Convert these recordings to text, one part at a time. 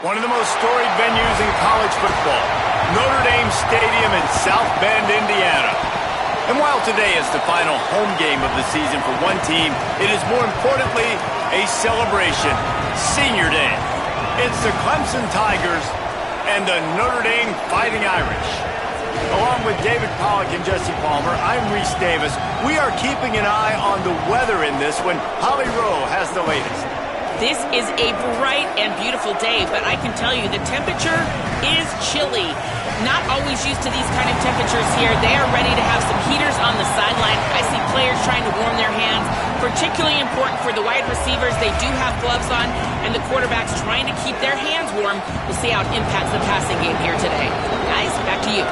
One of the most storied venues in college football, Notre Dame Stadium in South Bend, Indiana. And while today is the final home game of the season for one team, it is more importantly a celebration, Senior Day. It's the Clemson Tigers and the Notre Dame Fighting Irish. Along with David Pollack and Jesse Palmer, I'm Reese Davis. We are keeping an eye on the weather in this one. Holly Rowe has the latest. This is a bright and beautiful day, but I can tell you the temperature is chilly. Not always used to these kind of temperatures here. They are ready to have some heaters on the sideline. I see players trying to warm their hands. Particularly important for the wide receivers. They do have gloves on, and the quarterbacks trying to keep their hands warm. We'll see how it impacts the passing game here today. Guys, back to you.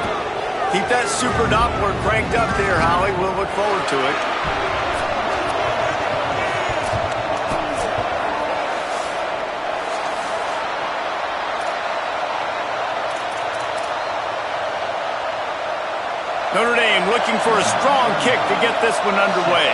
Keep that super Doppler cranked up there, Holly. We'll look forward to it. Notre Dame looking for a strong kick to get this one underway.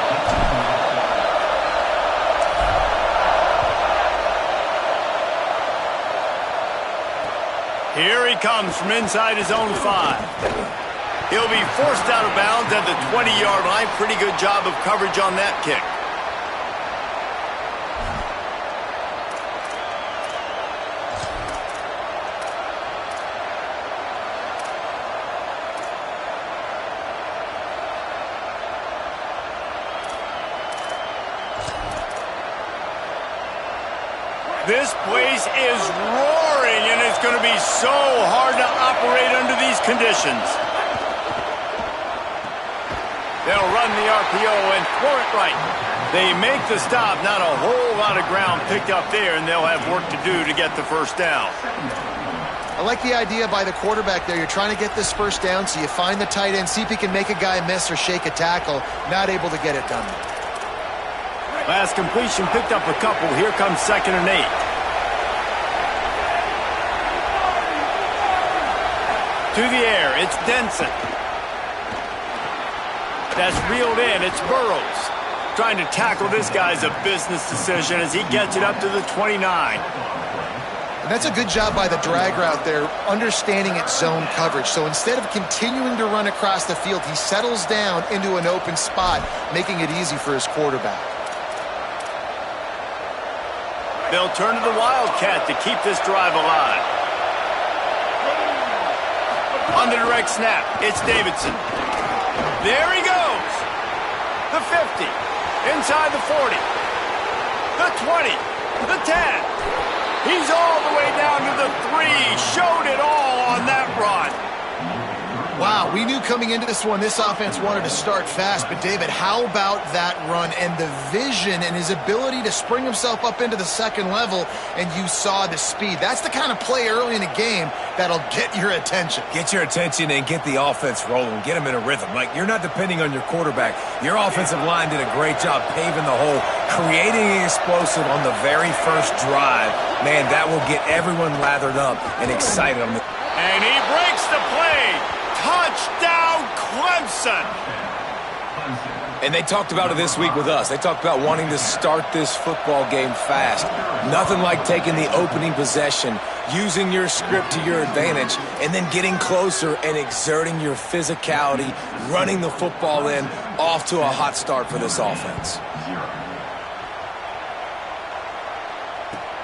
Here he comes from inside his own 5. He'll be forced out of bounds at the 20-yard line. Pretty good job of coverage on that kick. This place is roaring, and it's going to be so hard to operate under these conditions. They'll run the RPO and throw it right. They make the stop. Not a whole lot of ground picked up there, and they'll have work to do to get the first down. I like the idea by the quarterback there. You're trying to get this first down, so you find the tight end, see if he can make a guy miss or shake a tackle. Not able to get it done. Last completion picked up a couple. Here comes 2nd and 8. To the air, it's Denson. That's reeled in, it's Burrows. Trying to tackle this guy's a business decision as he gets it up to the 29. And that's a good job by the drag route there, understanding its zone coverage. So instead of continuing to run across the field, he settles down into an open spot, making it easy for his quarterback. They'll turn to the Wildcat to keep this drive alive. On the direct snap, it's Davidson. There he goes. The 50. Inside the 40. The 20. The 10. He's all the way down to the 3. Showed it all on that run. Wow, we knew coming into this one, this offense wanted to start fast. But, David, how about that run and the vision and his ability to spring himself up into the second level, and you saw the speed. That's the kind of play early in a game that'll get your attention. Get your attention and get the offense rolling. Get them in a rhythm. Like, you're not depending on your quarterback. Your offensive line did a great job paving the hole, creating an explosive on the very first drive. Man, that will get everyone lathered up and excited. And he breaks the play. Touchdown, Clemson! And they talked about it this week with us. They talked about wanting to start this football game fast. Nothing like taking the opening possession, using your script to your advantage, and then getting closer and exerting your physicality, running the football in, off to a hot start for this offense.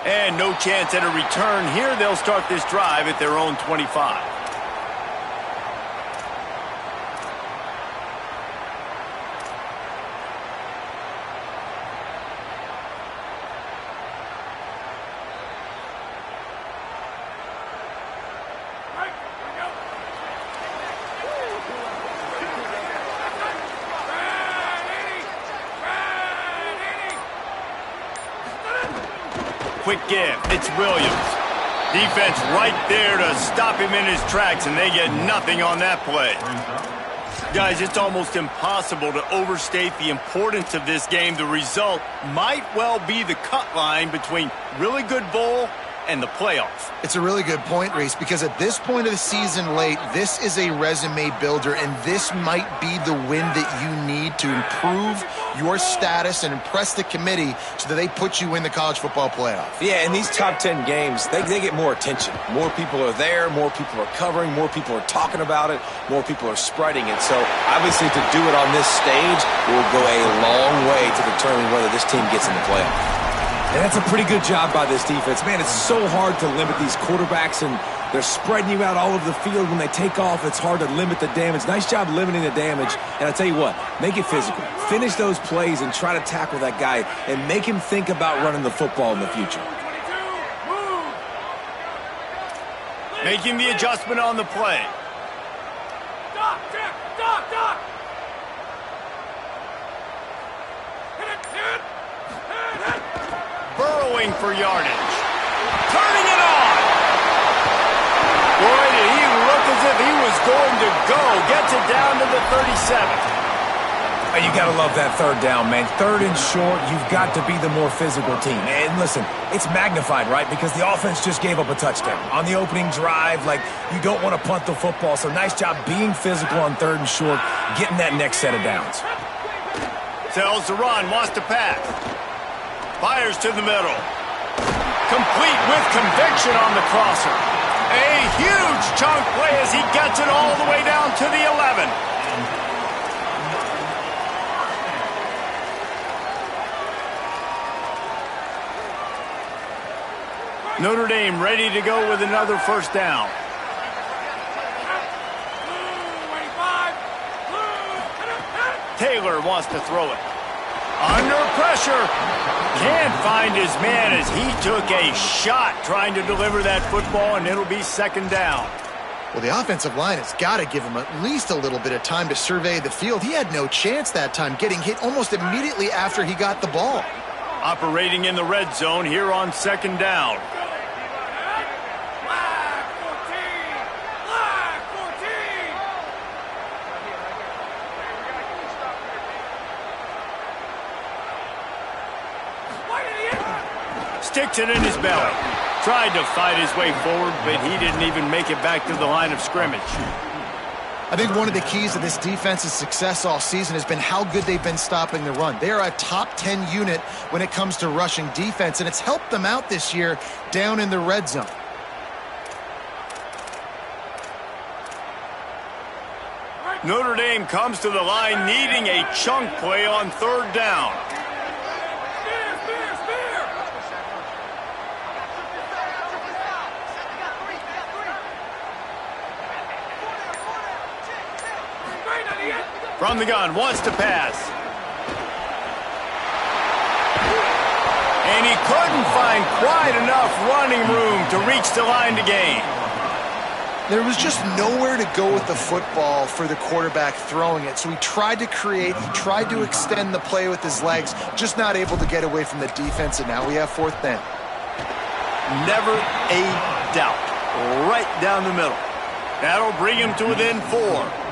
And no chance at a return here. They'll start this drive at their own 25. Quick give. It's Williams. Defense right there to stop him in his tracks, and they get nothing on that play. Guys, it's almost impossible to overstate the importance of this game. The result might well be the cut line between really good bowl and the playoff. It's a really good point, Reese, because at this point of the season late, this is a resume builder, and this might be the win that you need to improve your status and impress the committee so that they put you in the college football playoff. Yeah, in these top 10 games, they get more attention. More people are there, more people are covering, more people are talking about it, more people are spreading it. So obviously to do it on this stage will go a long way to determine whether this team gets in the playoff. And that's a pretty good job by this defense. Man, it's so hard to limit these quarterbacks, and they're spreading you out all over the field. When they take off, it's hard to limit the damage. Nice job limiting the damage. And I tell you what, make it physical. Finish those plays and try to tackle that guy and make him think about running the football in the future. Making the adjustment on the play. Burrowing for yardage. Turning it on. Boy, did he look as if he was going to go. Gets it down to the 37. You got to love that third down, man. Third and short, you've got to be the more physical team. And listen, it's magnified, right? Because the offense just gave up a touchdown. On the opening drive, like, you don't want to punt the football. So nice job being physical on third and short, getting that next set of downs. Tells the run, wants to pass. Fires to the middle. Complete with conviction on the crosser. A huge chunk play as he gets it all the way down to the 11. Notre Dame ready to go with another first down. Taylor wants to throw it. Under pressure. Can't find his man as he took a shot trying to deliver that football, and it'll be second down. Well, the offensive line has got to give him at least a little bit of time to survey the field. He had no chance that time, getting hit almost immediately after he got the ball. Operating in the red zone here on second down. Sticks it in his belly. Tried to fight his way forward, but he didn't even make it back to the line of scrimmage. I think one of the keys to this defense's success all season has been how good they've been stopping the run. They are a top 10 unit when it comes to rushing defense, and it's helped them out this year down in the red zone. Notre Dame comes to the line needing a chunk play on third down. From the gun, wants to pass. And he couldn't find quite enough running room to reach the line to gain. There was just nowhere to go with the football for the quarterback throwing it. So he tried to create, he tried to extend the play with his legs, just not able to get away from the defense, and now we have fourth down. Never a doubt. Right down the middle. That'll bring him to within 4.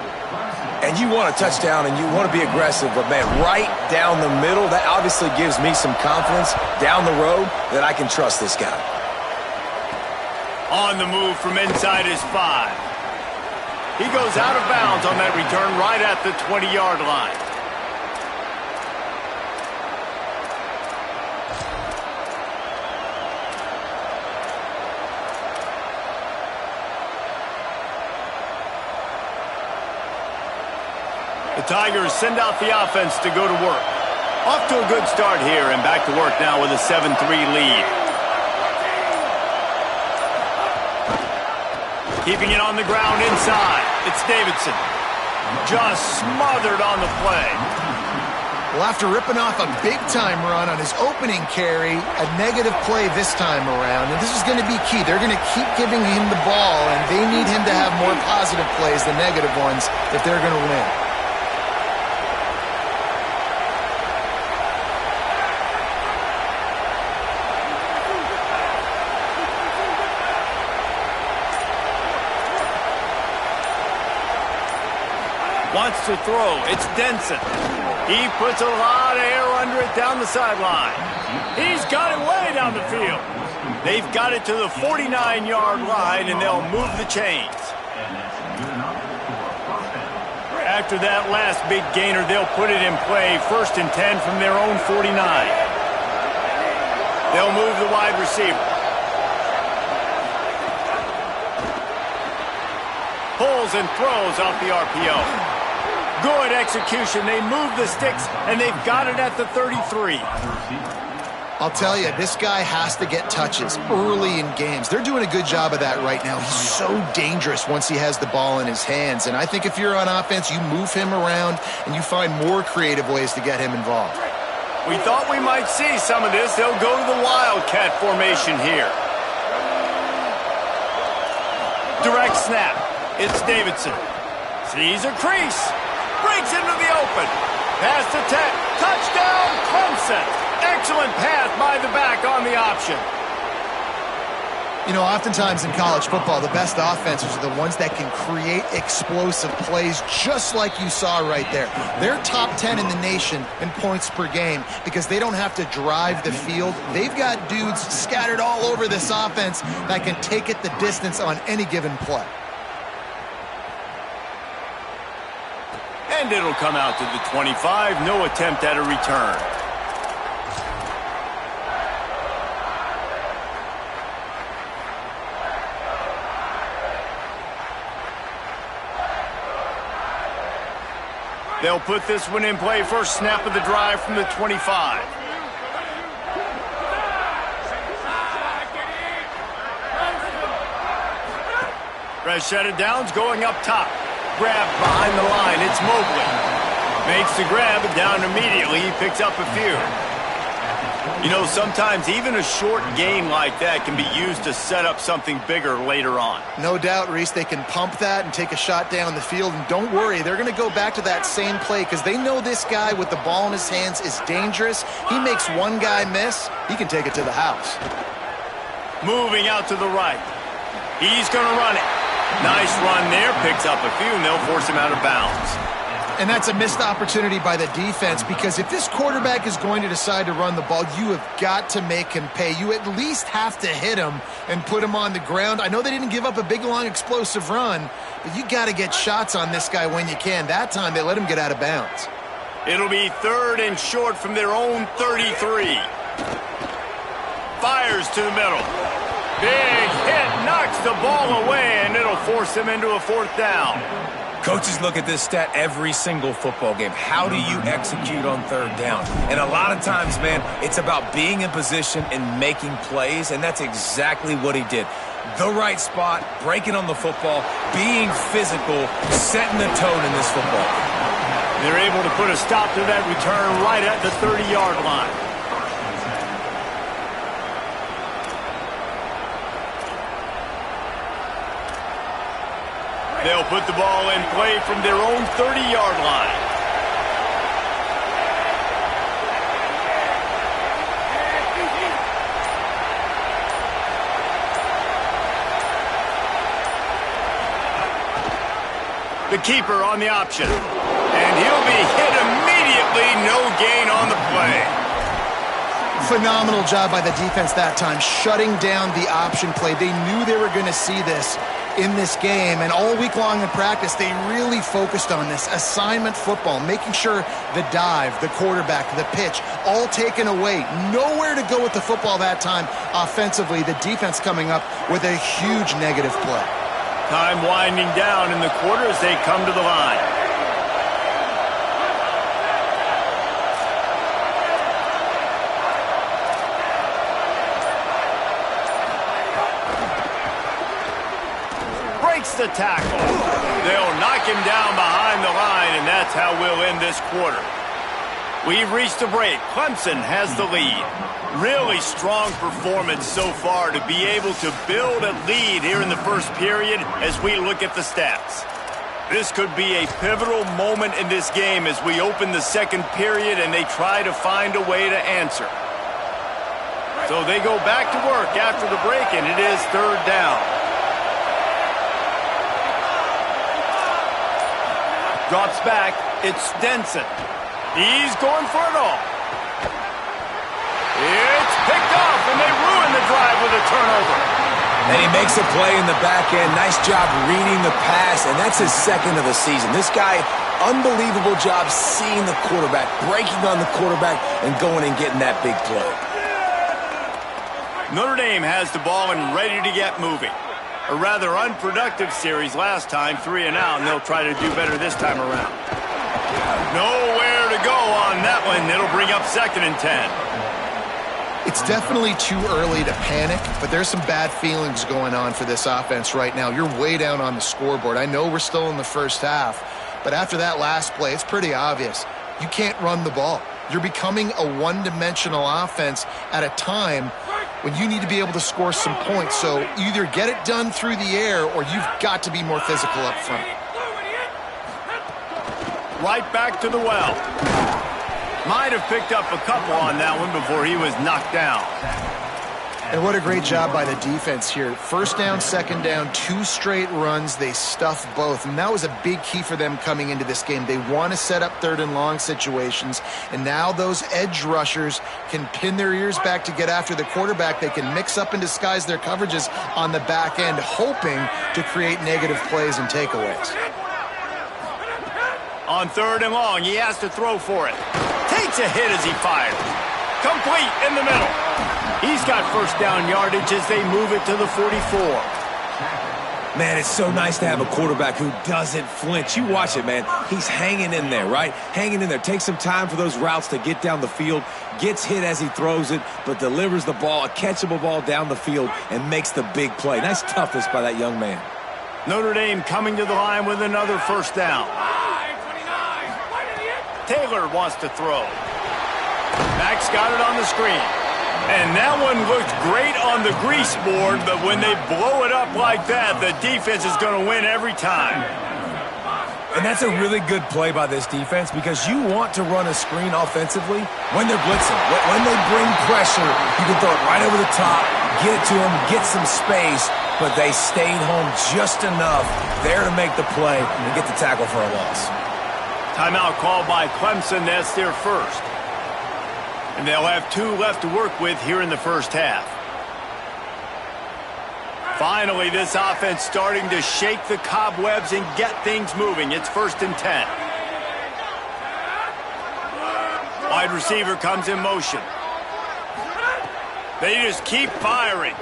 And you want a touchdown and you want to be aggressive, but, man, right down the middle, that obviously gives me some confidence down the road that I can trust this guy. On the move from inside his 5. He goes out of bounds on that return right at the 20-yard line. The Tigers send out the offense to go to work. Off to a good start here and back to work now with a 7-3 lead. Keeping it on the ground inside. It's Davidson. Just smothered on the play. Well, after ripping off a big-time run on his opening carry, a negative play this time around, and this is going to be key. They're going to keep giving him the ball, and they need him to have more positive plays than negative ones if they're going to win. Wants to throw. It's Denson. He puts a lot of air under it down the sideline. He's got it way down the field. They've got it to the 49-yard line, and they'll move the chains. After that last big gainer, they'll put it in play, 1st and 10 from their own 49. They'll move the wide receiver. Pulls and throws off the RPO. Good execution. They move the sticks, and they've got it at the 33. I'll tell you, this guy has to get touches early in games. They're doing a good job of that right now. He's so dangerous once he has the ball in his hands. And I think if you're on offense, you move him around and you find more creative ways to get him involved. We thought we might see some of this. They'll go to the Wildcat formation here. Direct snap. It's Davidson. Sees a crease. Breaks into the open. Pass to Tech. Touchdown, Clemson. Excellent pass by the back on the option. You know, oftentimes in college football, the best offenses are the ones that can create explosive plays just like you saw right there. They're top 10 in the nation in points per game because they don't have to drive the field. They've got dudes scattered all over this offense that can take it the distance on any given play. And it'll come out to the 25. No attempt at a return. They'll put this one in play. First snap of the drive from the 25. Fresh set of downs going up top. Grab behind the line. It's Mobley. Makes the grab and down immediately. He picks up a few. You know, sometimes even a short gain like that can be used to set up something bigger later on. No doubt, Reese, they can pump that and take a shot down the field. And don't worry, they're going to go back to that same play because they know this guy with the ball in his hands is dangerous. He makes one guy miss, he can take it to the house. Moving out to the right. He's going to run it. Nice run there. Picks up a few, and they'll force him out of bounds. And that's a missed opportunity by the defense because if this quarterback is going to decide to run the ball, you have got to make him pay. You at least have to hit him and put him on the ground. I know they didn't give up a big, long, explosive run, but you got to get shots on this guy when you can. That time, they let him get out of bounds. It'll be 3rd and short from their own 33. Fires to the middle. Big hit, knocks the ball away, and it'll force him into a 4th down. Coaches look at this stat every single football game. How do you execute on 3rd down? And a lot of times, man, it's about being in position and making plays, and that's exactly what he did. The right spot, breaking on the football, being physical, setting the tone in this football. They're able to put a stop to that return right at the 30-yard line. They'll put the ball in play from their own 30-yard line. The keeper on the option. And he'll be hit immediately. No gain on the play. Phenomenal job by the defense that time, shutting down the option play. They knew they were going to see this in this game, and all week long in practice, they really focused on this assignment football, making sure the dive, the quarterback, the pitch, all taken away. Nowhere to go with the football that time offensively. The defense coming up with a huge negative play. Time winding down in the quarter as they come to the line. The tackle. They'll knock him down behind the line, and that's how we'll end this quarter. We've reached a break. Clemson has the lead. Really strong performance so far to be able to build a lead here in the first period as we look at the stats. This could be a pivotal moment in this game as we open the second period and they try to find a way to answer. So they go back to work after the break, and it is 3rd down. Drops back. It's Stenson. He's going for it all. It's picked off, and they ruin the drive with a And he makes a play in the back end. Nice job reading the pass, and that's his second of the season. This guy, unbelievable job seeing the quarterback, breaking on the quarterback, and going and getting that big play. Notre Dame has the ball and ready to get moving. A rather unproductive series last time, 3 and out, and they'll try to do better this time around. Nowhere to go on that one. It'll bring up 2nd and 10. It's definitely too early to panic, but there's some bad feelings going on for this offense right now. You're way down on the scoreboard. I know we're still in the first half, but after that last play, it's pretty obvious. You can't run the ball. You're becoming a one-dimensional offense at a time when you need to be able to score some points. So either get it done through the air or you've got to be more physical up front. Right back to the well. Might have picked up a couple on that one before he was knocked down. And what a great job by the defense here. First down, second down, 2 straight runs. They stuffed both. And that was a big key for them coming into this game. They want to set up 3rd and long situations. And now those edge rushers can pin their ears back to get after the quarterback. They can mix up and disguise their coverages on the back end, hoping to create negative plays and takeaways. On 3rd and long, he has to throw for it. Takes a hit as he fires. Complete in the middle. He's got first down yardage as they move it to the 44. Man, it's so nice to have a quarterback who doesn't flinch. You watch it, man. He's hanging in there, right? Hanging in there. Takes some time for those routes to get down the field. Gets hit as he throws it, but delivers the ball, a catchable ball down the field, and makes the big play. Nice toughness by that young man. Notre Dame coming to the line with another first down. Taylor wants to throw. Max got it on the screen. And that one looked great on the grease board, but when they blow it up like that, the defense is going to win every time. And that's a really good play by this defense because you want to run a screen offensively when they're blitzing. When they bring pressure, you can throw it right over the top, get it to them, get some space, but they stayed home just enough there to make the play and get the tackle for a loss. Timeout called by Clemson. That's their first. And they'll have 2 left to work with here in the first half. Finally, this offense starting to shake the cobwebs and get things moving. It's 1st and 10. Wide receiver comes in motion. They just keep firing.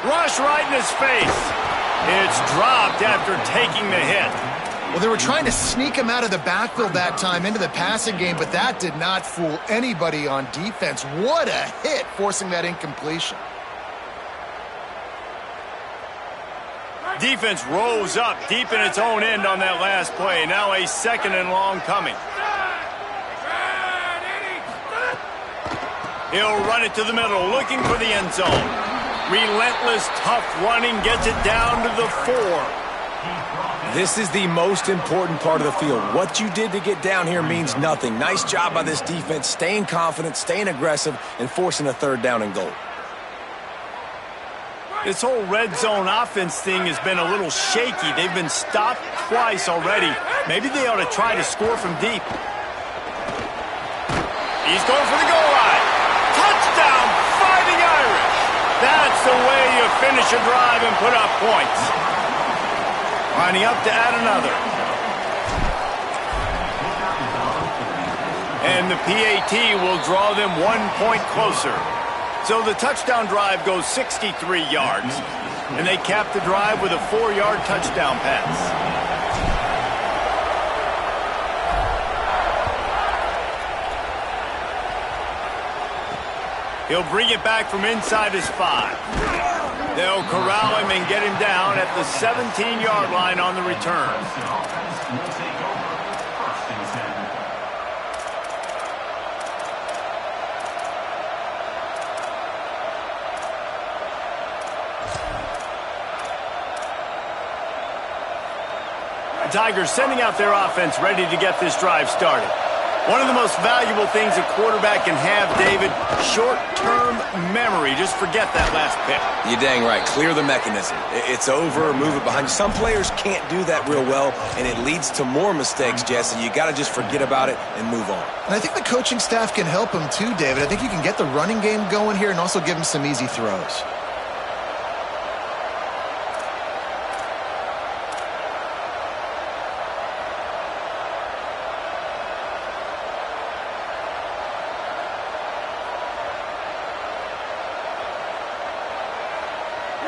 Rush right in his face. It's dropped after taking the hit. Well, they were trying to sneak him out of the backfield that time into the passing game, but that did not fool anybody on defense. What a hit, forcing that incompletion. Defense rose up deep in its own end on that last play. Now a 2nd and long coming. He'll run it to the middle, looking for the end zone. Relentless, tough running, gets it down to the 4. This is the most important part of the field. What you did to get down here means nothing. Nice job by this defense, staying confident, staying aggressive, and forcing a 3rd down and goal. This whole red zone offense thing has been a little shaky. They've been stopped twice already. Maybe they ought to try to score from deep. He's going for the goal line. Touchdown, Fighting Irish. That's the way you finish a drive and put up points. Lining up to add another. And the PAT will draw them 1 point closer. So the touchdown drive goes 63 yards. And they cap the drive with a 4-yard touchdown pass. He'll bring it back from inside his 5. They'll corral him and get him down at the 17-yard line on the return. The Tigers sending out their offense ready to get this drive started. One of the most valuable things a quarterback can have, David, short-term memory. Just forget that last pick. You're dang right. Clear the mechanism. It's over, move it behind you. Some players can't do that real well, and it leads to more mistakes, Jesse. You got to just forget about it and move on. And I think the coaching staff can help him too, David. I think you can get the running game going here and also give him some easy throws.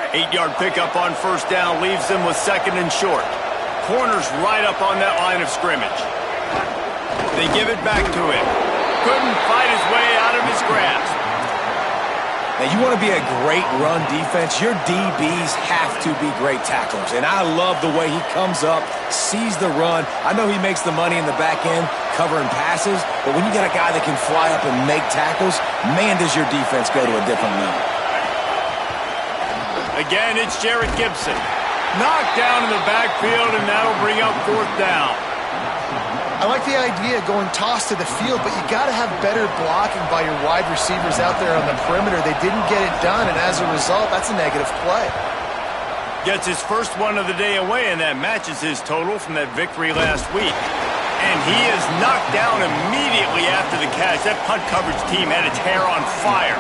8-yard pickup on first down leaves them with 2nd and short. Corner's right up on that line of scrimmage. They give it back to him. Couldn't fight his way out of his grasp. Now, you want to be a great run defense, your DBs have to be great tacklers. And I love the way he comes up, sees the run. I know he makes the money in the back end covering passes, but when you got a guy that can fly up and make tackles, man, does your defense go to a different level. Again, it's Jared Gibson. Knocked down in the backfield, and that'll bring up 4th down. I like the idea of going toss to the field, but you got to have better blocking by your wide receivers out there on the perimeter. They didn't get it done, and as a result, that's a negative play. Gets his first one of the day away, and that matches his total from that victory last week. And he is knocked down immediately after the catch. That punt coverage team had its hair on fire.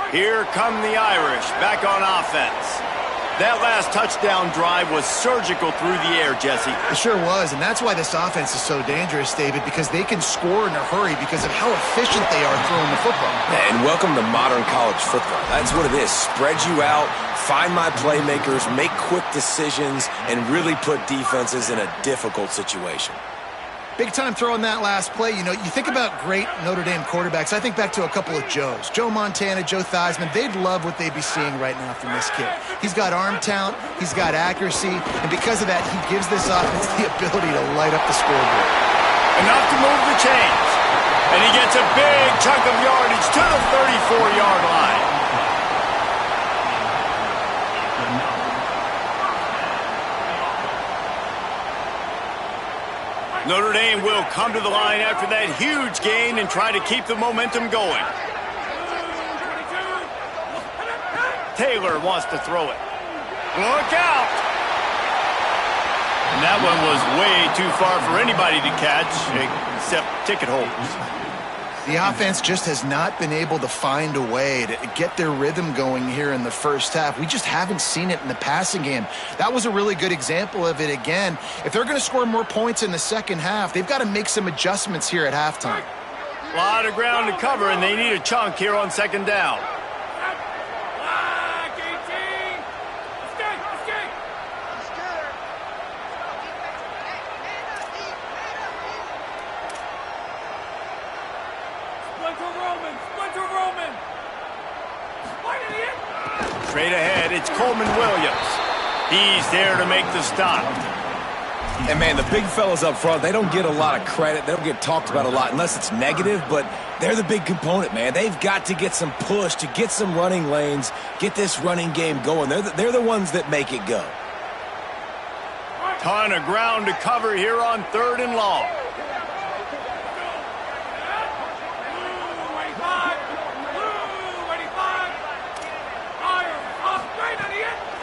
Here come the Irish, back on offense. That last touchdown drive was surgical through the air, Jesse. It sure was, and that's why this offense is so dangerous, David, because they can score in a hurry because of how efficient they are throwing the football. Yeah, and welcome to modern college football. That's what it is. Spread you out, find my playmakers, make quick decisions, and really put defenses in a difficult situation. Big time throwing that last play. You know, you think about great Notre Dame quarterbacks. I think back to a couple of Joes. Joe Montana, Joe Theismann. They'd love what they'd be seeing right now from this kid. He's got arm talent. He's got accuracy. And because of that, he gives this offense the ability to light up the scoreboard. Enough to move the chains. And he gets a big chunk of yardage to the 34-yard line. Notre Dame will come to the line after that huge gain and try to keep the momentum going. Taylor wants to throw it. Look out! And that one was way too far for anybody to catch, except ticket holders. The offense just has not been able to find a way to get their rhythm going here in the first half. We just haven't seen it in the passing game. That was a really good example of it again. If they're going to score more points in the second half, they've got to make some adjustments here at halftime. A lot of ground to cover, and they need a chunk here on 2nd down. Straight ahead, it's Coleman Williams. He's there to make the stop. And, man, the big fellas up front, they don't get a lot of credit. They don't get talked about a lot unless it's negative, but they're the big component, man. They've got to get some push to get some running lanes, get this running game going. They're the ones that make it go. Ton of ground to cover here on 3rd and long.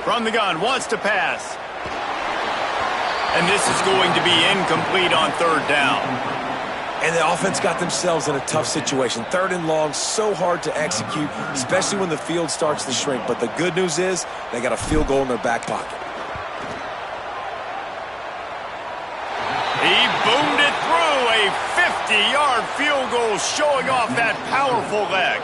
From the gun, wants to pass. And this is going to be incomplete on 3rd down. And the offense got themselves in a tough situation. 3rd and long, so hard to execute, especially when the field starts to shrink. But the good news is they got a field goal in their back pocket. He boomed it through, a 50-yard field goal showing off that powerful leg.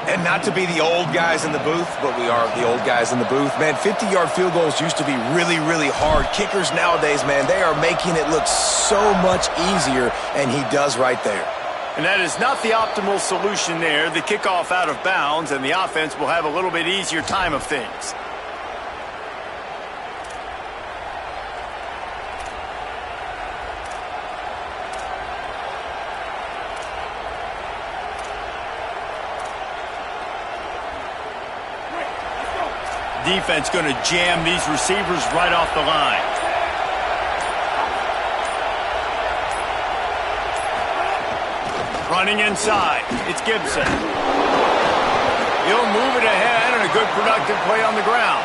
And not to be the old guys in the booth, but we are the old guys in the booth. Man, 50-yard field goals used to be really, really hard. Kickers nowadays, man, they are making it look so much easier, and he does right there. And that is not the optimal solution there. The kickoff out of bounds, and the offense will have a little bit easier time of things. Defense going to jam these receivers right off the line. Running inside, it's Gibson. He'll move it ahead and a good productive play on the ground.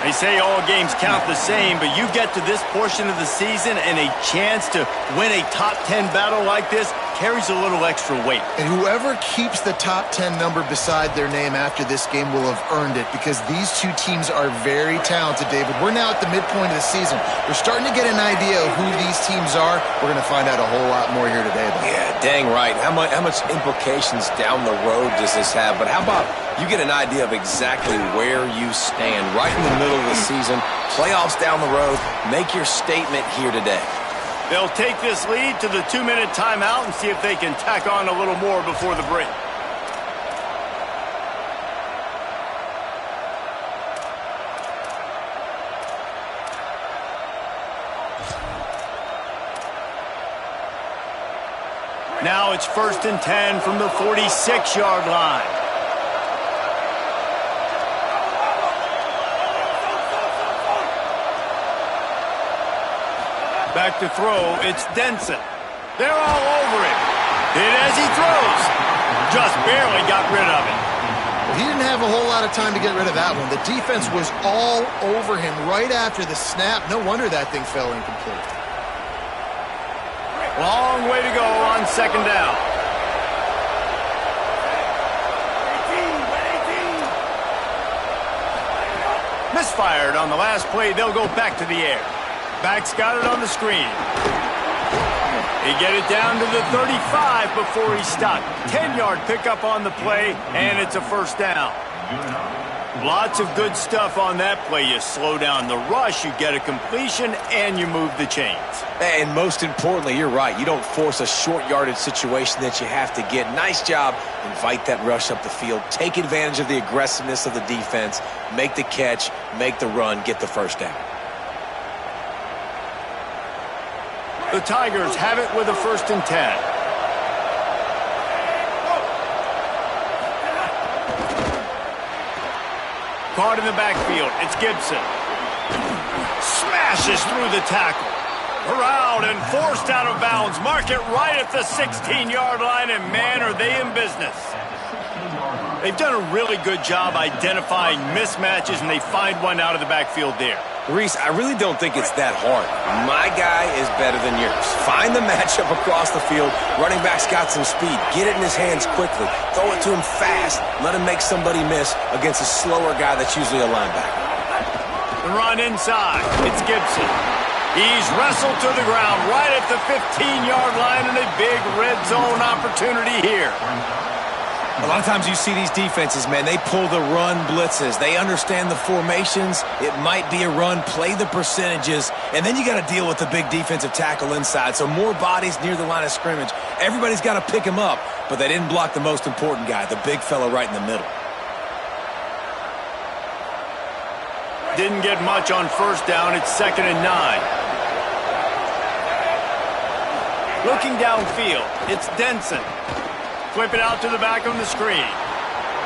They say all games count the same, but you get to this portion of the season and a chance to win a top 10 battle like this carries a little extra weight. And whoever keeps the top 10 number beside their name after this game will have earned it, because these two teams are very talented, David. We're now at the midpoint of the season. We're starting to get an idea of who these teams are. We're going to find out a whole lot more here today, though. Yeah, dang right. How much implications down the road does this have? But how about you get an idea of exactly where you stand right in the middle of the season, playoffs down the road, make your statement here today. They'll take this lead to the 2-minute timeout and see if they can tack on a little more before the break. Now it's 1st and 10 from the 46-yard line. Back to throw, it's Denson. They're all over him. Hit as he throws. Just barely got rid of it. Well, he didn't have a whole lot of time to get rid of that one. The defense was all over him right after the snap. No wonder that thing fell incomplete. Long way to go on 2nd down. Misfired on the last play. They'll go back to the air. Back's got it on the screen. They get it down to the 35 before he's stopped. 10-yard pickup on the play, and it's a 1st down. Lots of good stuff on that play. You slow down the rush, you get a completion, and you move the chains. And most importantly, you're right. You don't force a short yardage situation that you have to get. Nice job. Invite that rush up the field. Take advantage of the aggressiveness of the defense. Make the catch, make the run, get the 1st down. The Tigers have it with a 1st and 10. Caught in the backfield. It's Gibson. Smashes through the tackle. Around and forced out of bounds. Mark it right at the 16-yard line, and man, are they in business. They've done a really good job identifying mismatches, and they find one out of the backfield there. Reese, I really don't think it's that hard. My guy is better than yours. Find the matchup across the field. Running back's got some speed. Get it in his hands quickly. Throw it to him fast. Let him make somebody miss against a slower guy that's usually a linebacker. The run inside. It's Gibson. He's wrestled to the ground right at the 15-yard line, and a big red zone opportunity here. A lot of times you see these defenses, man, they pull the run blitzes. They understand the formations. It might be a run, play the percentages, and then you got to deal with the big defensive tackle inside. So more bodies near the line of scrimmage. Everybody's got to pick him up, but they didn't block the most important guy, the big fella right in the middle. Didn't get much on 1st down. It's 2nd and 9. Looking downfield, it's Denson. Flip it out to the back on the screen.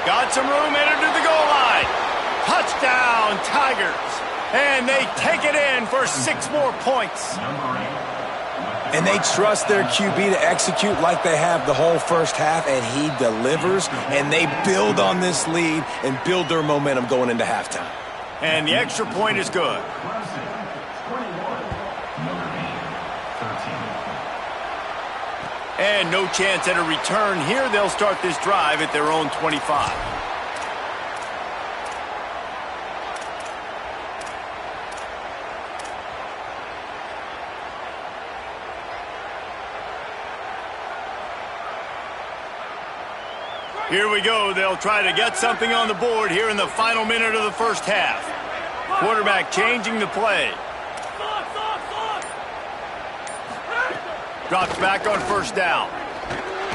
Got some room, entered to the goal line. Touchdown, Tigers. And they take it in for 6 more points. And they trust their QB to execute like they have the whole 1st half, and he delivers. And they build on this lead and build their momentum going into halftime. And the extra point is good. And no chance at a return here. They'll start this drive at their own 25. Here we go. They'll try to get something on the board here in the final minute of the 1st half. Quarterback changing the play. Drops back on 1st down.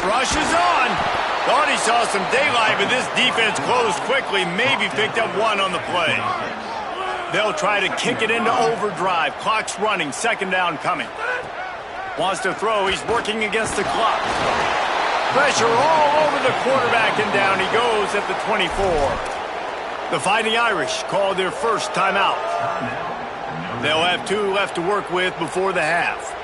Rushes on. Thought he saw some daylight, but this defense closed quickly. Maybe picked up 1 on the play. They'll try to kick it into overdrive. Clock's running. 2nd down coming. Wants to throw. He's working against the clock. Pressure all over the quarterback, and down he goes at the 24. The Fighting Irish called their 1st timeout. They'll have 2 left to work with before the half.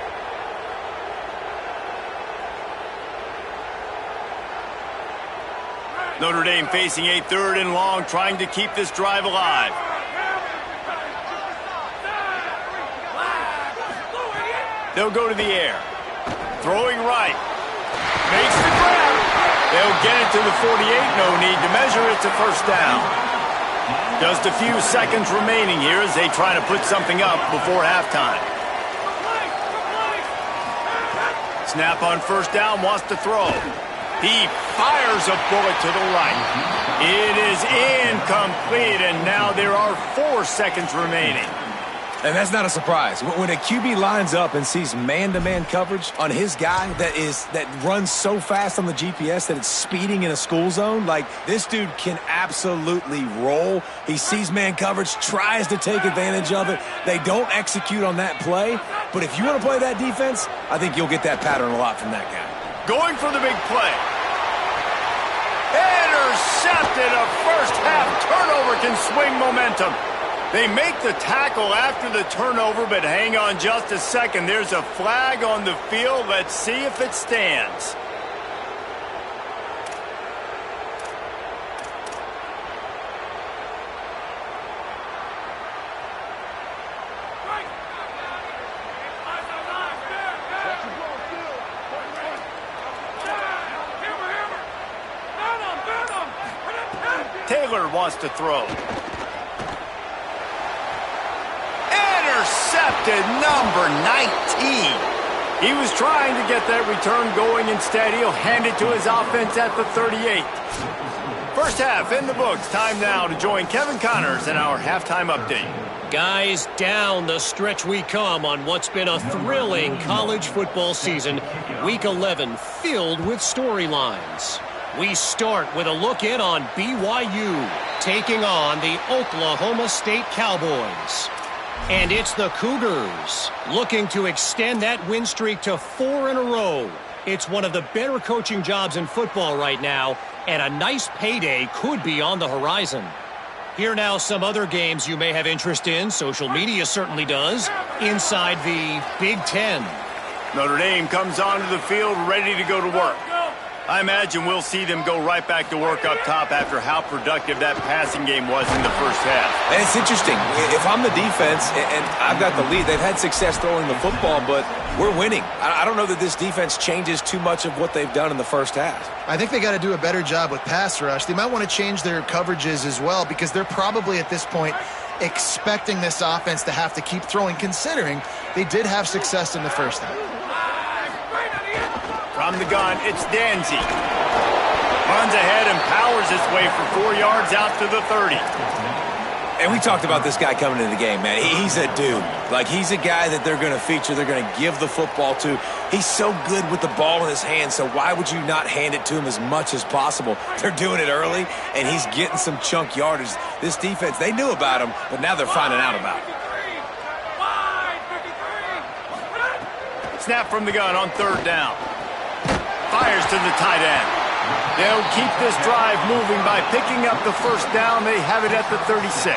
Notre Dame facing a 3rd and long, trying to keep this drive alive. They'll go to the air. Throwing right. Makes the grab. They'll get it to the 48. No need to measure. It's a first down. Just a few seconds remaining here as they try to put something up before halftime. Snap on first down, wants to throw. He fires a bullet to the right. It is incomplete, and now there are 4 seconds remaining. And that's not a surprise. When a QB lines up and sees man-to-man coverage on his guy that runs so fast on the GPS that it's speeding in a school zone, like, this dude can absolutely roll. He sees man coverage, tries to take advantage of it. They don't execute on that play. But if you want to play that defense, I think you'll get that pattern a lot from that guy. Going for the big play. Intercepted. A first-half turnover can swing momentum. They make the tackle after the turnover, but hang on just a second. There's a flag on the field. Let's see if it stands. Taylor wants to throw. Intercepted, number 19. He was trying to get that return going. Instead, he'll hand it to his offense at the 38. First half in the books. Time now to join Kevin Connors in our halftime update. Guys, down the stretch we come on what's been a thrilling college football season. Week 11 filled with storylines. We start with a look in on BYU taking on the Oklahoma State Cowboys. And it's the Cougars looking to extend that win streak to 4 in a row. It's one of the better coaching jobs in football right now, and a nice payday could be on the horizon. Here now some other games you may have interest in. Social media certainly does. Inside the Big Ten. Notre Dame comes onto the field ready to go to work. I imagine we'll see them go right back to work up top after how productive that passing game was in the first half. And it's interesting. If I'm the defense and I've got the lead, they've had success throwing the football, but we're winning. I don't know that this defense changes too much of what they've done in the first half. I think they got to do a better job with pass rush. They might want to change their coverages as well, because they're probably at this point expecting this offense to have to keep throwing, considering they did have success in the first half. From the gun, it's Danzy. Runs ahead and powers his way for 4 yards out to the 30. And we talked about this guy coming into the game, man. He's a dude. Like, he's a guy that they're going to feature, they're going to give the football to. He's so good with the ball in his hand, so why would you not hand it to him as much as possible? They're doing it early, and he's getting some chunk yardage. This defense, they knew about him, but now they're finding out about him. Snap from the gun on third down. Fires to the tight end. They'll keep this drive moving by picking up the first down. They have it at the 36.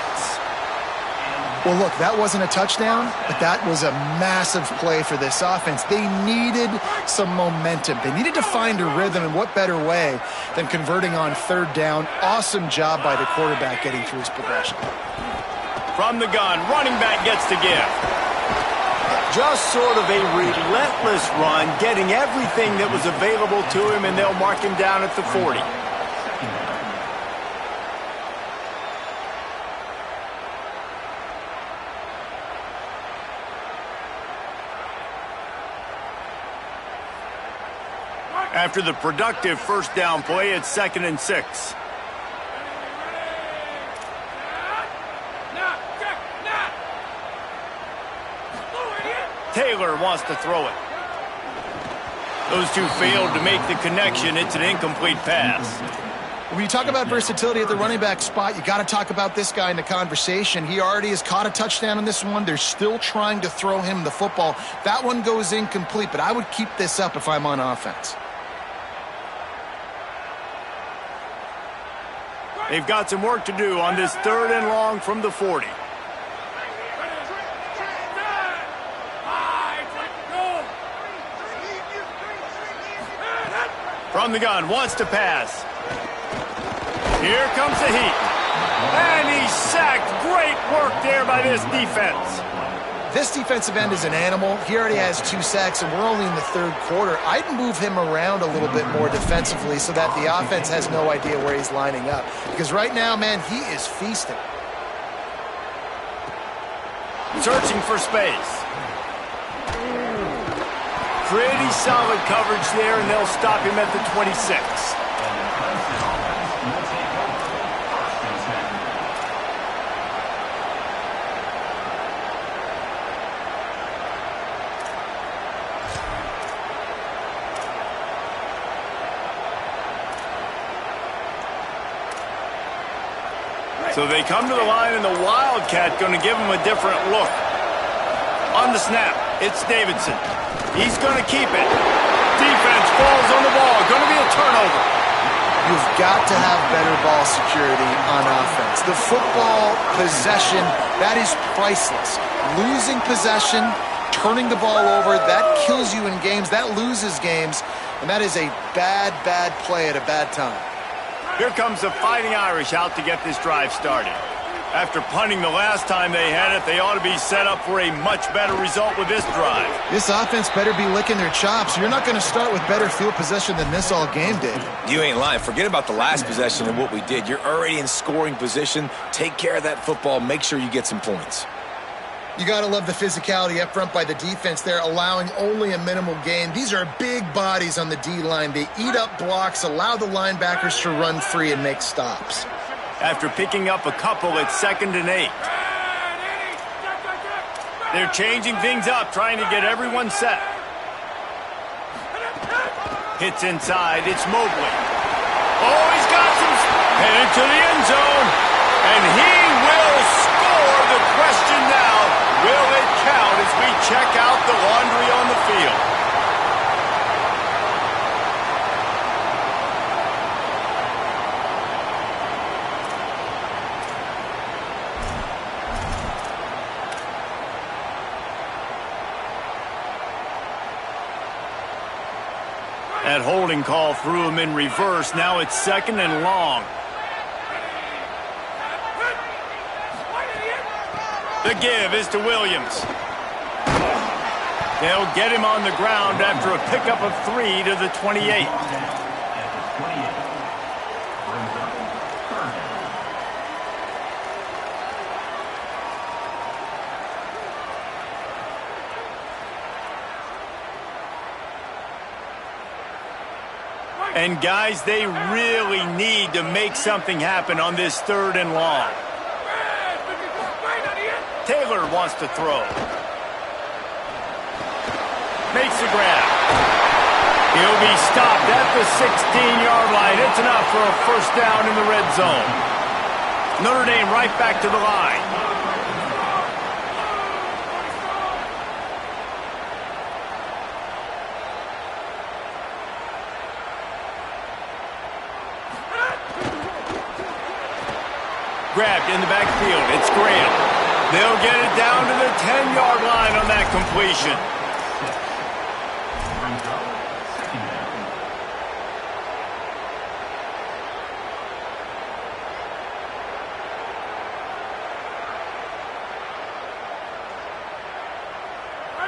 Well, look, that wasn't a touchdown, but that was a massive play for this offense. They needed some momentum. They needed to find a rhythm, and what better way than converting on third down. Awesome job by the quarterback getting through his progression. From the gun, running back gets the give. Just sort of a relentless run, getting everything that was available to him, and they'll mark him down at the 40. After the productive first down play, it's 2nd and 6. Taylor wants to throw it. Those two failed to make the connection. It's an incomplete pass. When you talk about versatility at the running back spot, you got to talk about this guy in the conversation. He already has caught a touchdown in this one. They're still trying to throw him the football. That one goes incomplete, but I would keep this up if I'm on offense. They've got some work to do on this 3rd and long from the 40. From the gun, wants to pass. Here comes the heat. And he's sacked. Great work there by this defense. This defensive end is an animal. He already has 2 sacks, and we're only in the 3rd quarter. I'd move him around a little bit more defensively so that the offense has no idea where he's lining up. Because right now, man, he is feasting. Searching for space. Pretty solid coverage there, and they'll stop him at the 26. So they come to the line, and the Wildcat going to give him a different look. On the snap, it's Davidson. He's going to keep it. Defense falls on the ball. Going to be a turnover. You've got to have better ball security on offense. The football possession, that is priceless. Losing possession, turning the ball over, that kills you in games. That loses games. And that is a bad, bad play at a bad time. Here comes the Fighting Irish out to get this drive started. After punting the last time they had it, they ought to be set up for a much better result with this drive. This offense better be licking their chops. You're not going to start with better field possession than this all game did. You ain't lying. Forget about the last possession and what we did. You're already in scoring position. Take care of that football. Make sure you get some points. You got to love the physicality up front by the defense there, allowing only a minimal gain. These are big bodies on the D-line. They eat up blocks, allow the linebackers to run free and make stops. After picking up a couple, it's 2nd and 8. They're changing things up, trying to get everyone set. Hits inside, it's Mobley. Oh, he's got some... Headed to the end zone. And he will score. The question now, will it count as we check out the laundry on the field? That holding call threw him in reverse. Now it's 2nd and long. The give is to Williams. They'll get him on the ground after a pickup of 3 to the 28. And guys, they really need to make something happen on this 3rd and long. Taylor wants to throw. Makes the grab. He'll be stopped at the 16-yard line. It's enough for a first down in the red zone. Notre Dame right back to the line. Grabbed in the backfield. It's Graham. They'll get it down to the 10-yard line on that completion.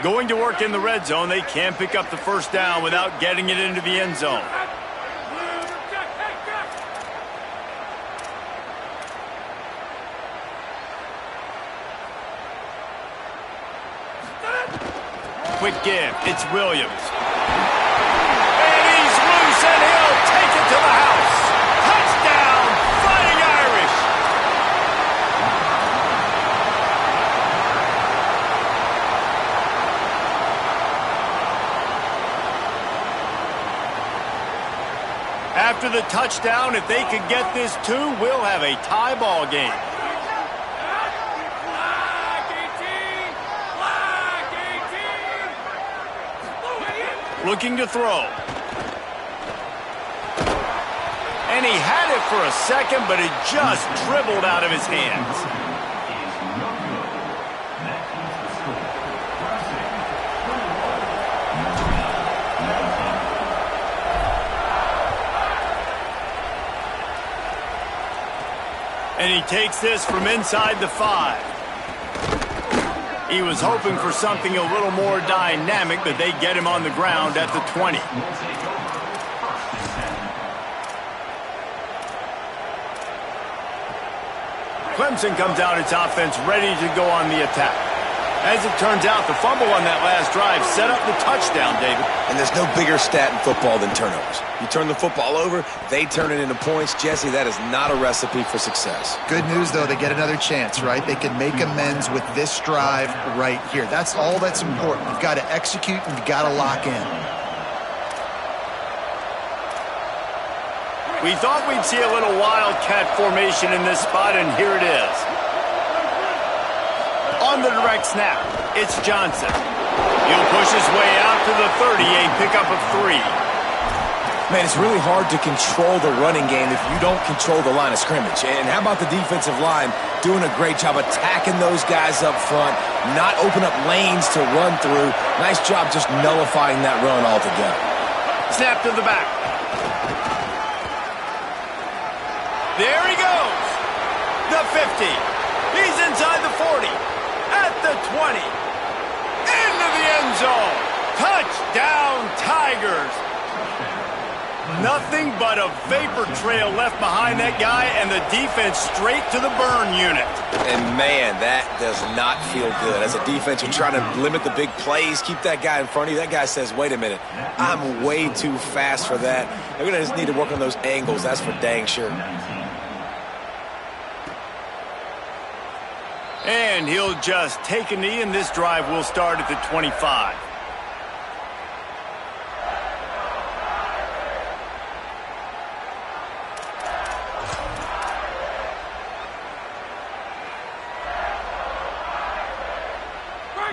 Going to work in the red zone, they can't pick up the first down without getting it into the end zone. Quick give. It's Williams. And he's loose, and he'll take it to the house. Touchdown, Fighting Irish. After the touchdown, if they could get this too, we'll have a tie ball game. Looking to throw. And he had it for a second, but it just dribbled out of his hands. And he takes this from inside the 5. He was hoping for something a little more dynamic, but they get him on the ground at the 20. Clemson comes out its offense ready to go on the attack. As it turns out, the fumble on that last drive set up the touchdown, David. And there's no bigger stat in football than turnovers. You turn the football over, they turn it into points. Jesse, that is not a recipe for success. Good news, though, they get another chance, right? They can make amends with this drive right here. That's all that's important. You've got to execute and you've got to lock in. We thought we'd see a little wildcat formation in this spot, and here it is. On the direct snap, it's Johnson. He'll push his way out to the 30, a pickup of 3. Man, it's really hard to control the running game if you don't control the line of scrimmage. And how about the defensive line doing a great job attacking those guys up front, not open up lanes to run through. Nice job just nullifying that run altogether. Snap to the back. There he goes. The 50. He's inside the 40. At the 20. Into the end zone. Touchdown, Tigers. Nothing but a vapor trail left behind that guy, and the defense straight to the burn unit. And, man, that does not feel good. As a defense, you're trying to limit the big plays, keep that guy in front of you. That guy says, wait a minute, I'm way too fast for that. They're going to just need to work on those angles. That's for dang sure. And he'll just take a knee, and this drive will start at the 25.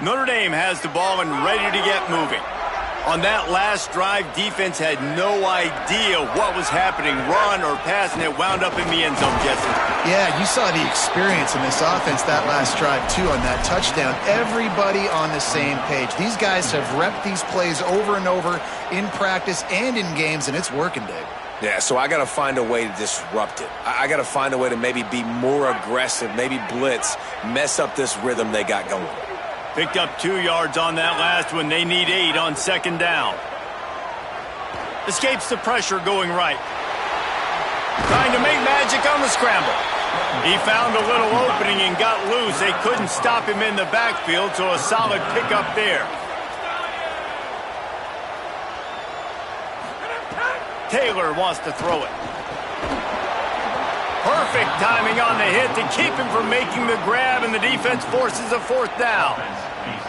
Notre Dame has the ball and ready to get moving. On that last drive, defense had no idea what was happening, run or pass, and it wound up in the end zone, Jesse. Yeah, you saw the experience in this offense that last drive, too, on that touchdown. Everybody on the same page. These guys have repped these plays over and over in practice and in games, and it's working, Dave. Yeah, so I got to find a way to disrupt it. I got to find a way to maybe be more aggressive, maybe blitz, mess up this rhythm they got going. Picked up 2 yards on that last one. They need 8 on second down. Escapes the pressure going right. Trying to make magic on the scramble. He found a little opening and got loose. They couldn't stop him in the backfield, so a solid pickup there. Taylor wants to throw it. Perfect timing on the hit to keep him from making the grab, and the defense forces a 4th down.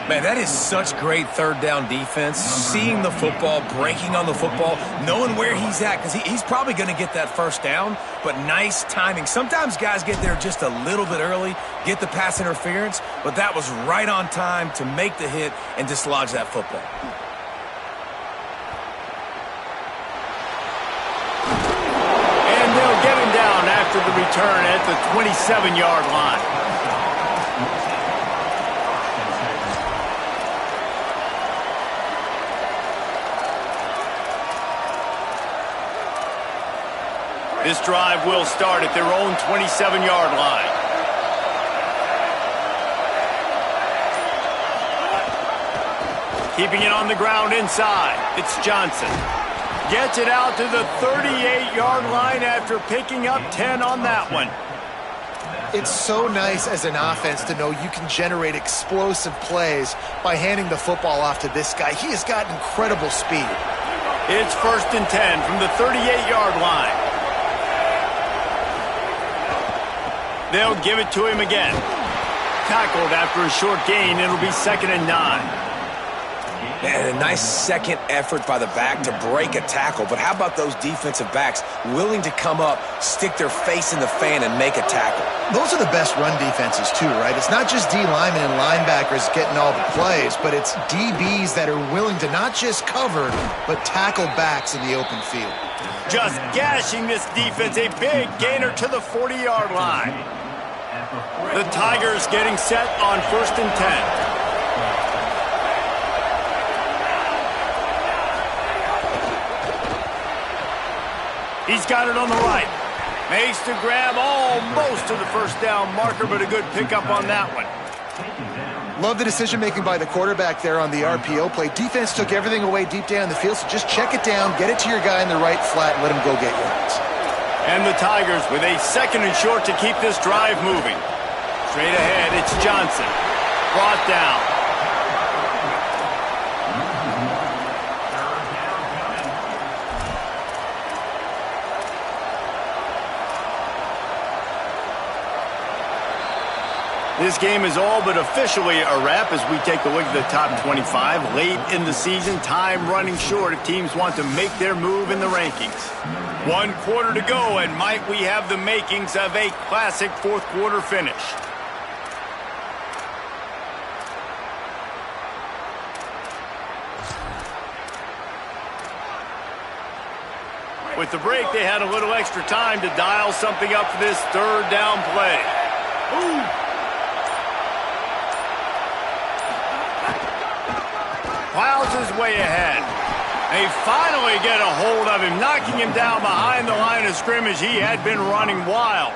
Man, that is such great third down defense. Seeing the football, breaking on the football, knowing where he's at, because he's probably going to get that first down, but nice timing. Sometimes guys get there just a little bit early, get the pass interference, but that was right on time to make the hit and dislodge that football. And they'll get him down after the return at the 27-yard line. This drive will start at their own 27-yard line. Keeping it on the ground inside. It's Johnson. Gets it out to the 38-yard line after picking up 10 on that one. It's so nice as an offense to know you can generate explosive plays by handing the football off to this guy. He has got incredible speed. It's 1st and 10 from the 38-yard line. They'll give it to him again. Tackled after a short gain. It'll be 2nd and 9. And a nice second effort by the back to break a tackle. But how about those defensive backs willing to come up, stick their face in the fan, and make a tackle? Those are the best run defenses, too, right? It's not just D linemen and linebackers getting all the plays, but it's DBs that are willing to not just cover, but tackle backs in the open field. Just gashing this defense. A big gainer to the 40-yard line. The Tigers getting set on 1st and 10. He's got it on the right. Makes the grab almost to the 1st down marker, but a good pickup on that one. Love the decision-making by the quarterback there on the RPO play. Defense took everything away deep down the field, so just check it down, get it to your guy in the right flat, and let him go get yards. And the Tigers with a 2nd and short to keep this drive moving. Straight ahead, it's Johnson. Brought down. This game is all but officially a wrap as we take a look at the top 25. Late in the season, time running short if teams want to make their move in the rankings. 1 quarter to go, and might we have the makings of a classic 4th quarter finish. With the break, they had a little extra time to dial something up for this 3rd down play. Ooh. Plows his way ahead. They finally get a hold of him, knocking him down behind the line of scrimmage. He had been running wild.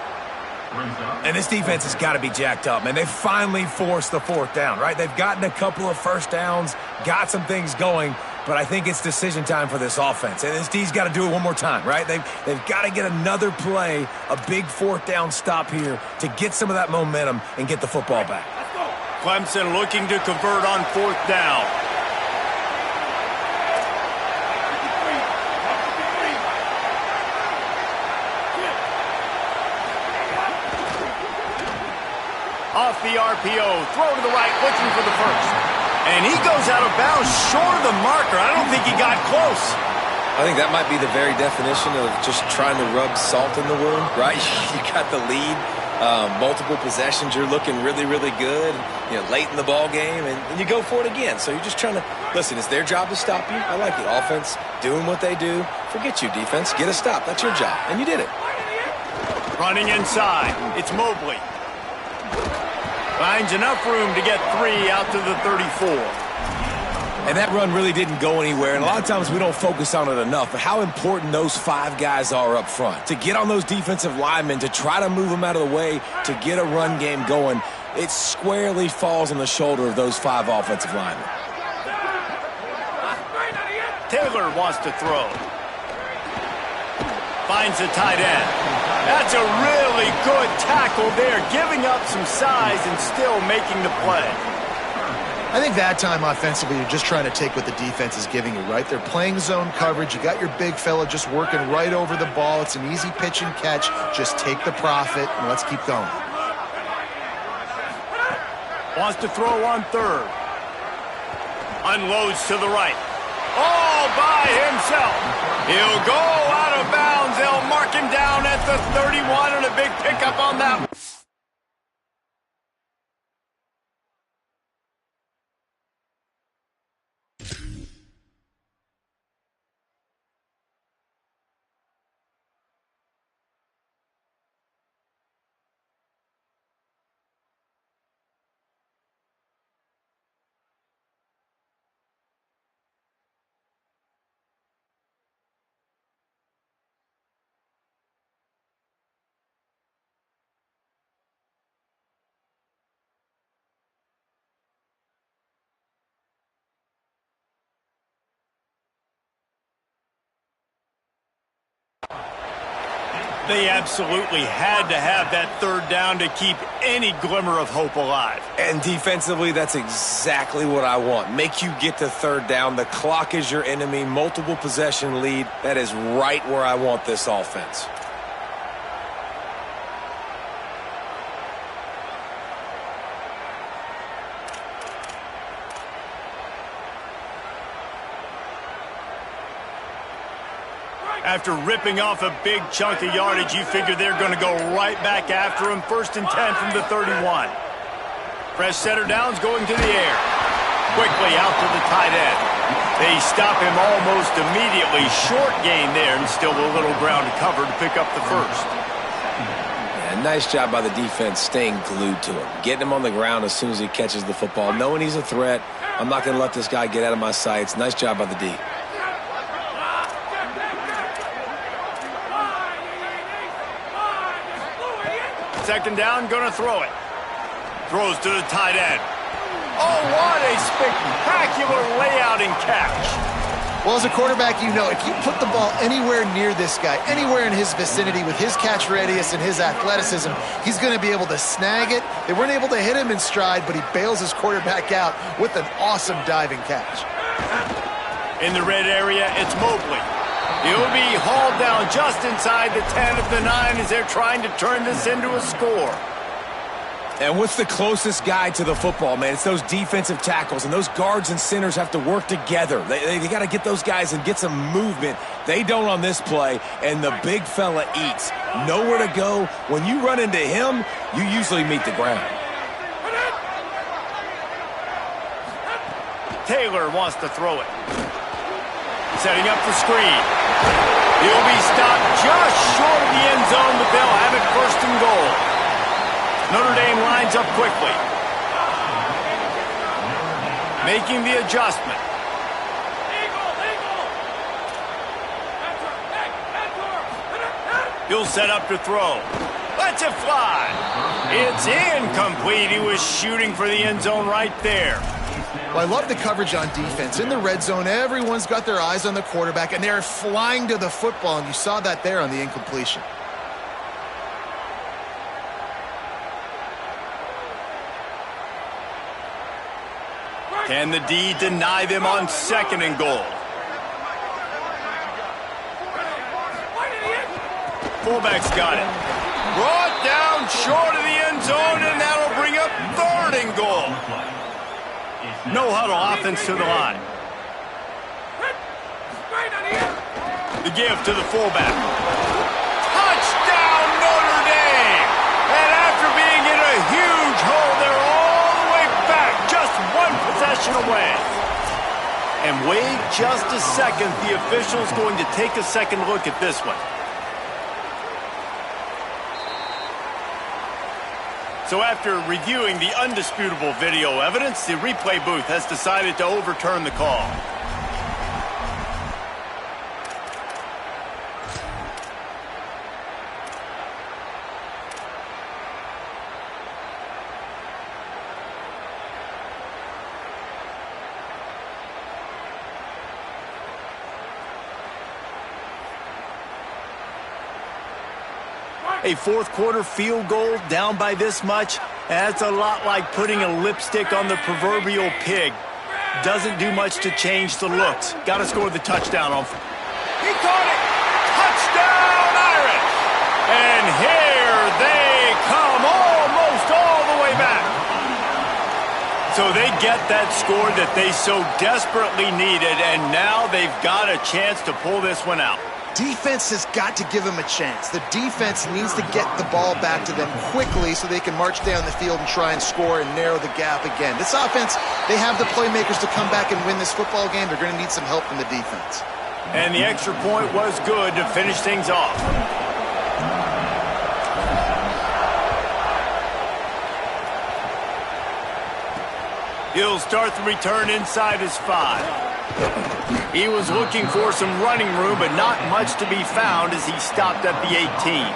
And this defense has got to be jacked up, man. They finally forced the 4th down, right? They've gotten a couple of first downs, got some things going, but I think it's decision time for this offense. And this D's got to do it one more time, right? They've got to get another play, a big 4th down stop here to get some of that momentum and get the football back. Clemson looking to convert on 4th down. Off the RPO, throw to the right, looking for the first. And he goes out of bounds short of the marker. I don't think he got close. I think that might be the very definition of just trying to rub salt in the wound, right? You got the lead, multiple possessions, you're looking really, really good, late in the ball game, and you go for it again. So you're just trying to, listen, it's their job to stop you. I like it. Offense, doing what they do. Forget you, defense. Get a stop. That's your job. And you did it. Running inside. It's Mobley. Finds enough room to get 3 out to the 34. And that run really didn't go anywhere, and a lot of times we don't focus on it enough, but how important those 5 guys are up front. To get on those defensive linemen, to try to move them out of the way, to get a run game going, it squarely falls on the shoulder of those 5 offensive linemen. Taylor wants to throw. Finds the tight end. That's a really good tackle there, giving up some size and still making the play. I think that time offensively, you're just trying to take what the defense is giving you, right? They're playing zone coverage. You got your big fella just working right over the ball. It's an easy pitch and catch. Just take the profit, and let's keep going. Wants to throw on 3rd. Unloads to the right. All by himself. He'll go out of bounds. They'll mark him down at the 31 and a big pickup on that one. They absolutely had to have that 3rd down to keep any glimmer of hope alive. And defensively, that's exactly what I want. Make you get to 3rd down. The clock is your enemy. Multiple possession lead. That is right where I want this offense. After ripping off a big chunk of yardage, you figure they're going to go right back after him. 1st and 10 from the 31. Fresh setter downs going to the air. Quickly out to the tight end. They stop him almost immediately. Short gain there, and still a little ground to cover to pick up the first. Yeah, nice job by the defense staying glued to him. Getting him on the ground as soon as he catches the football. Knowing he's a threat. I'm not going to let this guy get out of my sights. Nice job by the D. 2nd down, gonna throw it. Throws to the tight end. Oh, what a spectacular layout and catch. Well, as a quarterback, you know, if you put the ball anywhere near this guy, anywhere in his vicinity with his catch radius and his athleticism, he's going to be able to snag it. They weren't able to hit him in stride, but he bails his quarterback out with an awesome diving catch. In the red area, it's Mobley. He'll be hauled down just inside the 10 of the 9 as they're trying to turn this into a score. And what's the closest guy to the football, man? It's those defensive tackles, and those guards and centers have to work together. They got to get those guys and get some movement. They don't on this play, and the big fella eats. Nowhere to go. When you run into him, you usually meet the ground. Taylor wants to throw it. Setting up the screen. He'll be stopped just short of the end zone, but they'll have it first and goal. Notre Dame lines up quickly. Making the adjustment. He'll set up to throw. Lets it fly. It's incomplete. He was shooting for the end zone right there. Well, I love the coverage on defense. In the red zone, everyone's got their eyes on the quarterback, and they're flying to the football, and you saw that there on the incompletion. Can the D deny them on second and goal? Fullback's got it. Brought down short of the end zone, and that'll bring up third and goal. No huddle offense to the line. The give to the fullback. Touchdown, Notre Dame! And after being in a huge hole, they're all the way back, just one possession away. And wait just a second, the official's going to take a second look at this one. So after reviewing the undisputable video evidence, the replay booth has decided to overturn the call. A fourth quarter field goal down by this much, that's a lot like putting a lipstick on the proverbial pig. Doesn't do much to change the looks. Got to score the touchdown on. He caught it! Touchdown, Irish! And here they come, almost all the way back. So they get that score that they so desperately needed, and now they've got a chance to pull this one out. Defense has got to give them a chance. The defense needs to get the ball back to them quickly so they can march down the field and try and score and narrow the gap again. This offense, they have the playmakers to come back and win this football game. They're going to need some help from the defense. And the extra point was good to finish things off. He'll start the return inside his 5. He was looking for some running room, but not much to be found as he stopped at the 18.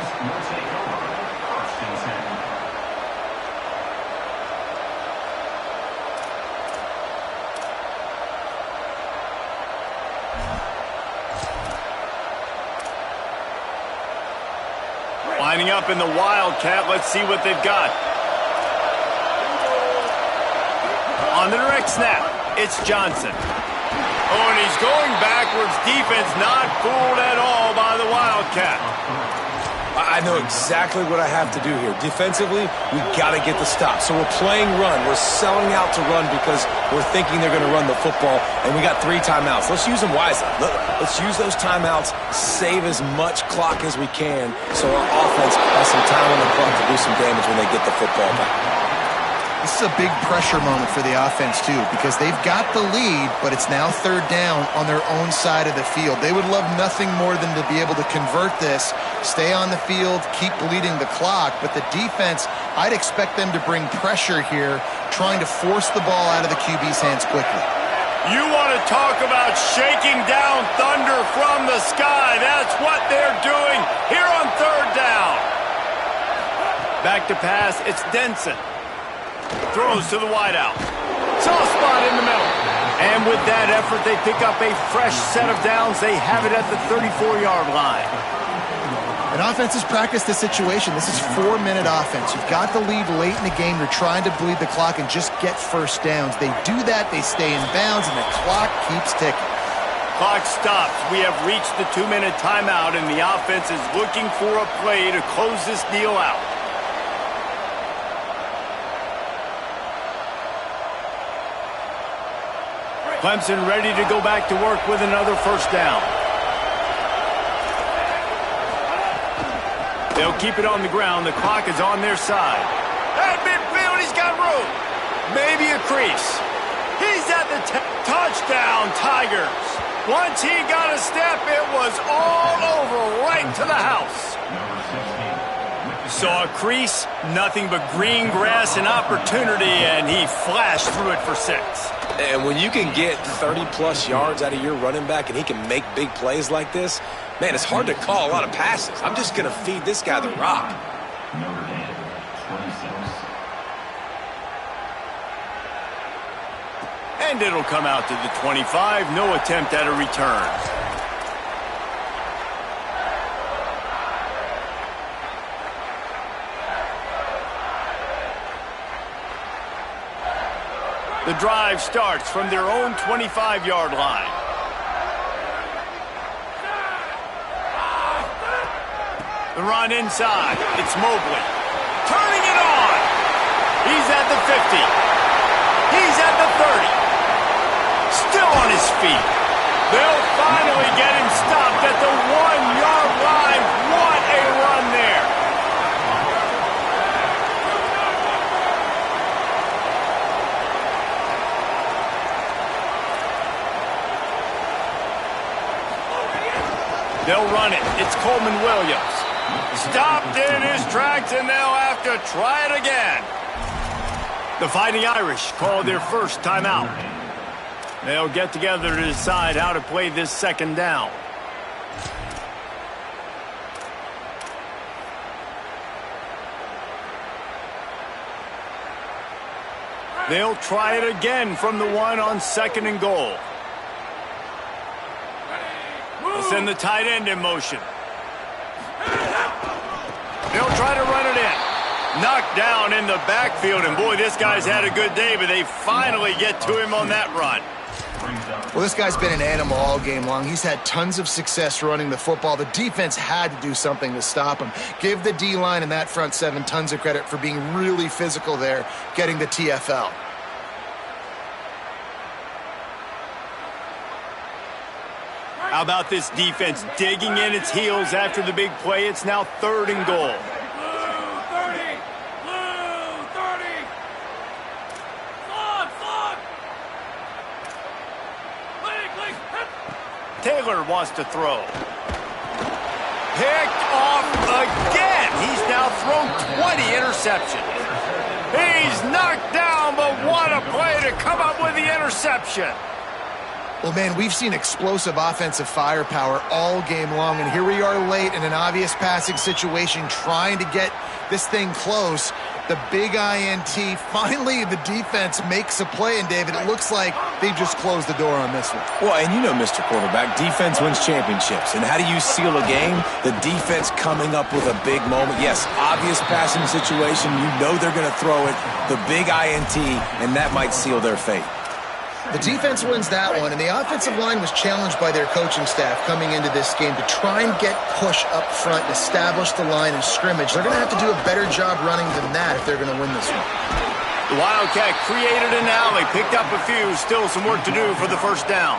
Lining up in the Wildcat, let's see what they've got. On the direct snap, it's Johnson. Oh, and he's going backwards. Defense not fooled at all by the Wildcat. I know exactly what I have to do here. Defensively, we've got to get the stop. So we're playing run. We're selling out to run because we're thinking they're going to run the football, and we got 3 timeouts. Let's use them wisely. Let's use those timeouts, save as much clock as we can so our offense has some time on the clock to do some damage when they get the football back. This is a big pressure moment for the offense, too, because they've got the lead, but it's now third down on their own side of the field. They would love nothing more than to be able to convert this, stay on the field, keep bleeding the clock. But the defense, I'd expect them to bring pressure here, trying to force the ball out of the QB's hands quickly. You want to talk about shaking down thunder from the sky. That's what they're doing here on third down. Back to pass, it's Denson. Throws to the wideout. Soft spot in the middle. And with that effort, they pick up a fresh set of downs. They have it at the 34-yard line. An offense has practiced this situation. This is 4-minute offense. You've got the lead late in the game. You're trying to bleed the clock and just get first downs. They do that, they stay in bounds, and the clock keeps ticking. Clock stops. We have reached the 2-minute timeout, and the offense is looking for a play to close this deal out. Clemson ready to go back to work with another first down. They'll keep it on the ground. The clock is on their side. At midfield, he's got room. Maybe a crease. He's at the touchdown, Tigers. Once he got a step, it was all over right to the house. Saw a crease, nothing but green grass and opportunity, and he flashed through it for 6. And when you can get 30-plus yards out of your running back and he can make big plays like this, man, it's hard to call a lot of passes. I'm just going to feed this guy the rock. And it'll come out to the 25. No attempt at a return. The drive starts from their own 25-yard line. The run inside. It's Mobley. Turning it on. He's at the 50. He's at the 30. Still on his feet. They'll finally get him stopped at the 1-yard line. What a run there. They'll run it. It's Coleman Williams. Stopped in his tracks, and they'll have to try it again. The Fighting Irish called their first timeout. They'll get together to decide how to play this second down. They'll try it again from the 1 on 2nd and goal. They'll send the tight end in motion. They'll try to run it in. Knocked down in the backfield, and boy, this guy's had a good day, but they finally get to him on that run. Well, this guy's been an animal all game long. He's had tons of success running the football. The defense had to do something to stop him. Give the D-line and that front 7 tons of credit for being really physical there, getting the TFL. How about this defense digging in its heels after the big play? It's now 3rd and goal. Taylor wants to throw. Picked off again. He's now thrown 20 interceptions. He's knocked down, but what a play to come up with the interception. Well, man, we've seen explosive offensive firepower all game long, and here we are late in an obvious passing situation trying to get this thing close. The big INT, finally the defense makes a play, and David, it looks like they just closed the door on this one. Well, and you know, Mr. Quarterback, defense wins championships. And how do you seal a game? The defense coming up with a big moment. Yes, obvious passing situation. You know they're going to throw it. The big INT, and that might seal their fate. The defense wins that one, and the offensive line was challenged by their coaching staff coming into this game to try and get push up front and establish the line of scrimmage. They're going to have to do a better job running than that if they're going to win this one. The Wildcat created an alley, picked up a few, still some work to do for the first down.